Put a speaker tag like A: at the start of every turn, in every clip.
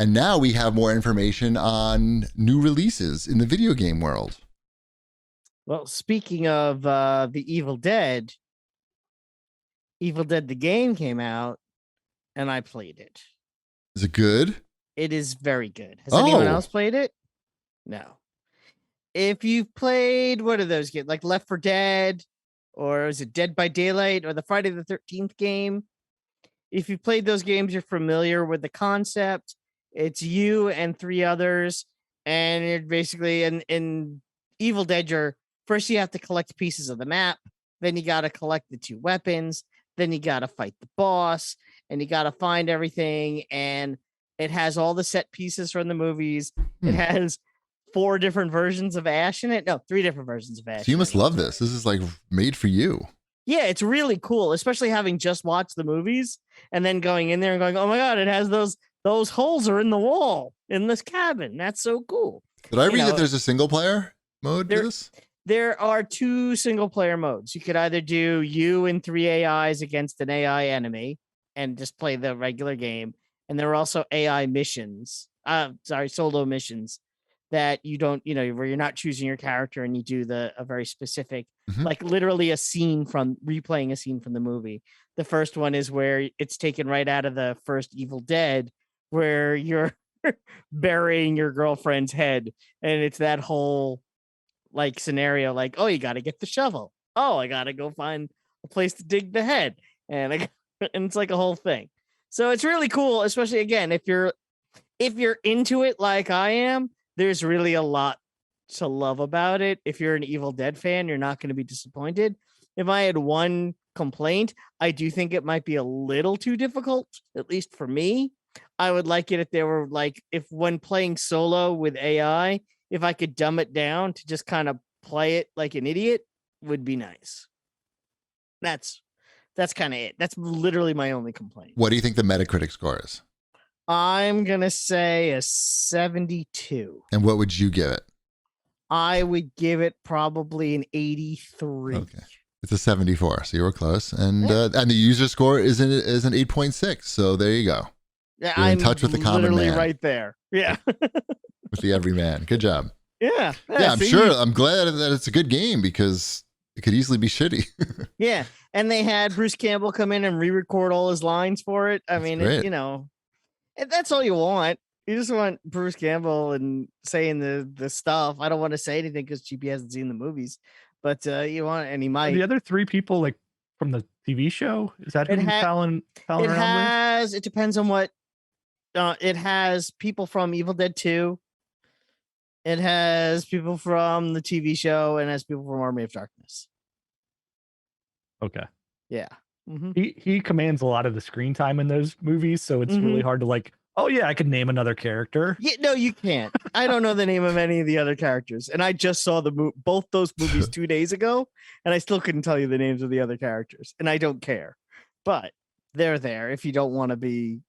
A: And now we have more information on new releases in the video game world.
B: Well, speaking of the Evil Dead the game came out, and I played it.
A: Is it good?
B: It is very good. Has anyone else played it? No. If you've played, what are those games? Like Left 4 Dead, or is it Dead by Daylight, or the Friday the 13th game? If you played those games, you're familiar with the concept. It's you and 3 others, and you're basically in Evil Dead. First you have to collect pieces of the map, then you got to collect the 2 weapons, then you got to fight the boss, and you got to find everything. And it has all the set pieces from the movies. It has 4 different versions of Ash in it. No, 3 different versions of Ash.
A: So you must love this. This is like made for you.
B: Yeah, it's really cool, especially having just watched the movies and then going in there and going, oh my God, it has those holes are in the wall in this cabin. That's so cool.
A: Did I read that there's a single player mode to this?
B: There are 2 single player modes. You could either do you and 3 AIs against an AI enemy and just play the regular game. And there are also AI missions, solo missions that you don't, where you're not choosing your character and you do a very specific, like literally replaying a scene from the movie. The first one is where it's taken right out of the first Evil Dead, where you're burying your girlfriend's head. And it's that whole like scenario, like, oh, you got to get the shovel. Oh, I got to go find a place to dig the head. And it's like a whole thing. So it's really cool, especially again, if you're into it like I am, there's really a lot to love about it. If you're an Evil Dead fan, you're not going to be disappointed. If I had one complaint, I do think it might be a little too difficult, at least for me. I would like it if they were like, if when playing solo with AI, if I could dumb it down to just kind of play it like an idiot, would be nice. That's kind of it. That's literally my only complaint.
A: What do you think the Metacritic score is?
B: I'm going to say a 72.
A: And what would you give it?
B: I would give it probably an 83.
A: Okay. It's a 74, so you were close. And the user score is an 8.6, so there you go.
B: Yeah,
A: You're
B: I'm
A: in touch with the common
B: literally
A: man.
B: right there. Yeah.
A: With the everyman. Good job.
B: Yeah.
A: Yeah, I'm sure. I'm glad that it's a good game because it could easily be shitty.
B: Yeah. And they had Bruce Campbell come in and re-record all his lines for it. I mean, that's all you want. You just want Bruce Campbell and saying the stuff. I don't want to say anything because GP hasn't seen the movies, but you want, and he might.
C: Are the other 3 people like from the TV show? Is that who he's palling around with?
B: It depends on what. It has people from Evil Dead 2. It has people from the TV show, and it has people from Army of Darkness.
C: Okay.
B: Yeah. Mm-hmm.
C: He commands a lot of the screen time in those movies, so it's really hard to like, oh yeah, I could name another character.
B: Yeah, no, you can't. I don't know the name of any of the other characters, and I just saw both those movies 2 days ago, and I still couldn't tell you the names of the other characters, and I don't care. But they're there if you don't want to be.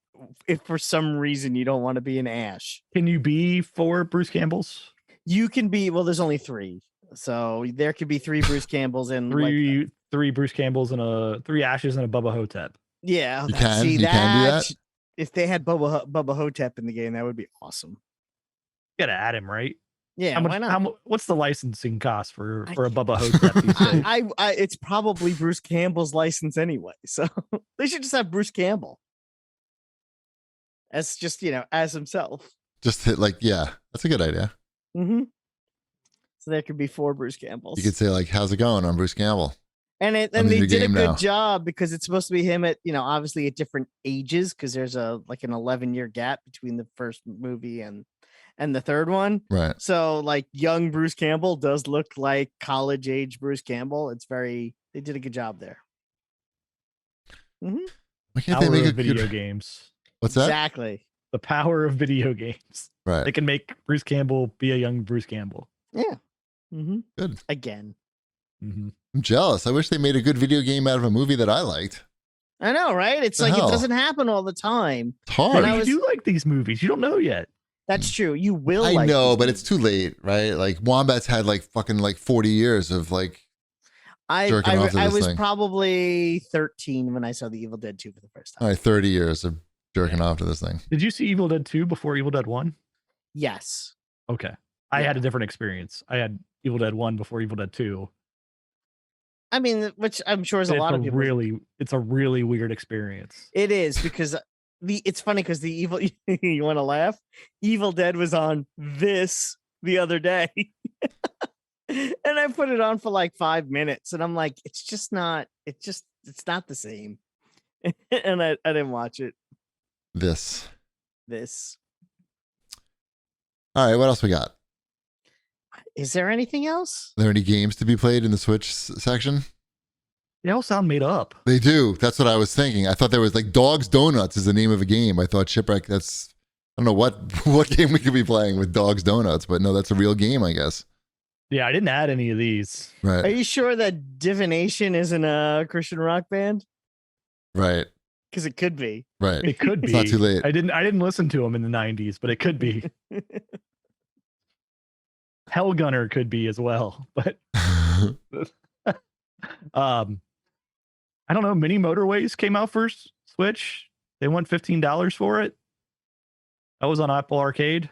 B: If for some reason you don't want to be an Ash.
C: Can you be 4 Bruce Campbells?
B: You can be, well, there's only 3. So there could be 3 Bruce Campbells and
C: 3 Bruce Campbells and 3 Ashes and a Bubba Hotep.
B: Yeah.
A: You can do that.
B: If they had Bubba Hotep in the game, that would be awesome.
C: You gotta add him, right?
B: Yeah, why not?
C: What's the licensing cost for a Bubba Hotep these days?
B: It's probably Bruce Campbell's license anyway. So they should just have Bruce Campbell. As just, as himself.
A: Just hit that's a good idea.
B: Mm-hmm. So there could be 4 Bruce Campbells.
A: You could say like, how's it going? I'm Bruce Campbell.
B: And they did a good job because it's supposed to be him at, obviously at different ages because there's an 11-year gap between the first movie and the third one.
A: Right.
B: So like young Bruce Campbell does look like college age Bruce Campbell. They did a good job there.
A: Mm-hmm. Why can't they make
C: video games?
A: What's that?
B: Exactly.
C: The power of video games.
A: Right.
C: They can make Bruce Campbell be a young Bruce Campbell.
B: Yeah. Mm-hmm.
A: Good.
B: Again.
C: Mm-hmm.
A: I'm jealous. I wish they made a good video game out of a movie that I liked.
B: I know, right? It's like, it doesn't happen all the time.
A: It's hard.
C: You do like these movies. You don't know yet.
B: That's true. You will.
A: I know, but it's too late, right? Like Wombat's had 40 years of jerking off to this
B: I was
A: thing.
B: probably 13 when I saw the Evil Dead 2 for the first time.
A: All right, 30 years of jerking off to this thing.
C: Did you see Evil Dead 2 before Evil Dead 1?
B: Yes.
C: Okay. I had a different experience. I had Evil Dead 1 before Evil Dead 2.
B: I mean, which I'm sure is a lot of people.
C: It's a really weird experience.
B: It is, because it's funny because the evil you want to laugh? Evil Dead was on this the other day. And I put it on for like 5 minutes and I'm like, it's not the same. And I didn't watch it.
A: This.
B: All
A: right, what else we got?
B: Is there anything else?
A: Are there any games to be played in the Switch section?
C: They all sound made up.
A: They do. That's what I was thinking. I thought there was like Dogs Donuts is the name of a game. I thought Shipwreck, I don't know what game we could be playing with Dogs Donuts, but no, that's a real game, I guess.
C: Yeah, I didn't add any of these.
A: Right.
B: Are you sure that Divination isn't a Christian rock band?
A: Right.
B: Because it could be.
A: Right.
C: It could be.
A: It's not too late.
C: I didn't listen to them in the 90s, but it could be. Hellgunner could be as well, but I don't know. Mini Motorways came out for Switch. They want $15 for it. That was on Apple Arcade.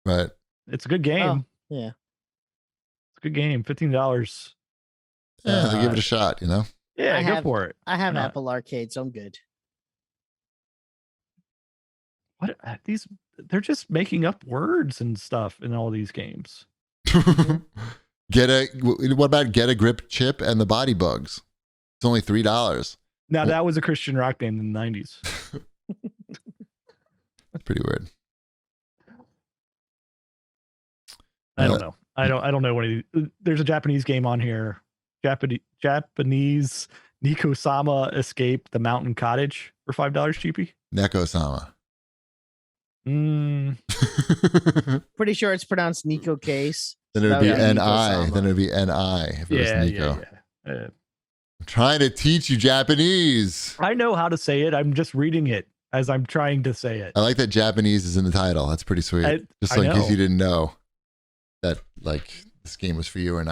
A: Right.
C: It's a good game.
B: Oh, yeah.
C: It's a good game. $15.
A: Yeah, they give it a shot, you know?
C: Yeah, go for it.
B: I have Apple Arcade, so I'm good.
C: What these? They're just making up words and stuff in all these games.
A: What about Get a Grip Chip and the Body Bugs? It's only $3.
C: Now that was a Christian rock band in the 90s.
A: That's pretty weird.
C: I don't know. I don't know what there's a Japanese game on here. Japanese Nikosama Escape the Mountain Cottage for $5 cheapy.
A: Neko-sama.
B: Pretty sure it's pronounced Nico Case.
A: Then it would be N-I. Then it would be N-I if it was Nico.
C: Yeah.
A: I'm trying to teach you Japanese.
C: I know how to say it. I'm just reading it as I'm trying to say it.
A: I like that Japanese is in the title. That's pretty sweet. Just in case you didn't know that like this game was for you or not.